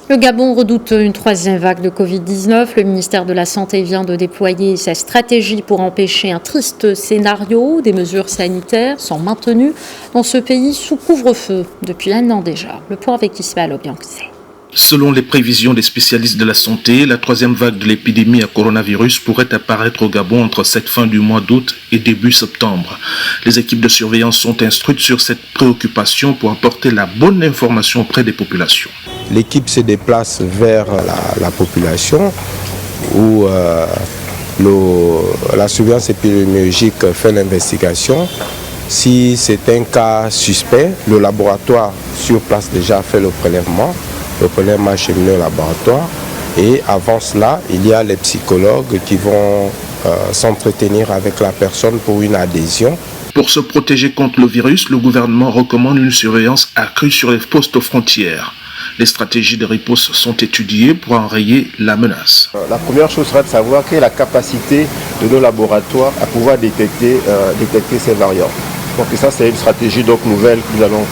Le Gabon redoute une troisième vague de Covid-19. Le ministère de la Santé vient de déployer sa stratégie pour empêcher un triste scénario. Des mesures sanitaires sont maintenues dans ce pays sous couvre-feu depuis un an déjà. Le point avec Ismaël Obianxé. Selon les prévisions des spécialistes de la santé, la troisième vague de l'épidémie à coronavirus pourrait apparaître au Gabon entre cette fin du mois d'août et début septembre. Les équipes de surveillance sont instruites sur cette préoccupation pour apporter la bonne information auprès des populations. L'équipe se déplace vers la population où la surveillance épidémiologique fait l'investigation. Si c'est un cas suspect, le laboratoire sur place déjà fait le prélèvement. Le prélèvement acheminé au laboratoire. Et avant cela, il y a les psychologues qui vont s'entretenir avec la personne pour une adhésion. Pour se protéger contre le virus, le gouvernement recommande une surveillance accrue sur les postes aux frontières. Les stratégies de riposte sont étudiées pour enrayer la menace. La première chose sera de savoir quelle est la capacité de nos laboratoires à pouvoir détecter ces variants. Donc ça, c'est une stratégie nouvelle que nous allons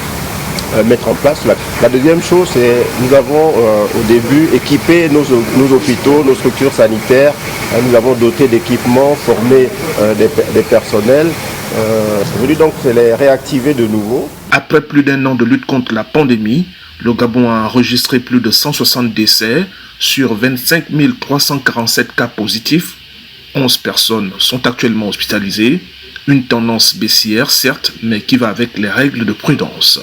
mettre en place. La deuxième chose, c'est nous avons au début équipé nos hôpitaux, nos structures sanitaires. Nous avons doté d'équipements, formé des personnels. Donc c'est les réactiver de nouveau. Après plus d'un an de lutte contre la pandémie, le Gabon a enregistré plus de 160 décès sur 25 347 cas positifs. 11 personnes sont actuellement hospitalisées. Une tendance baissière, certes, mais qui va avec les règles de prudence.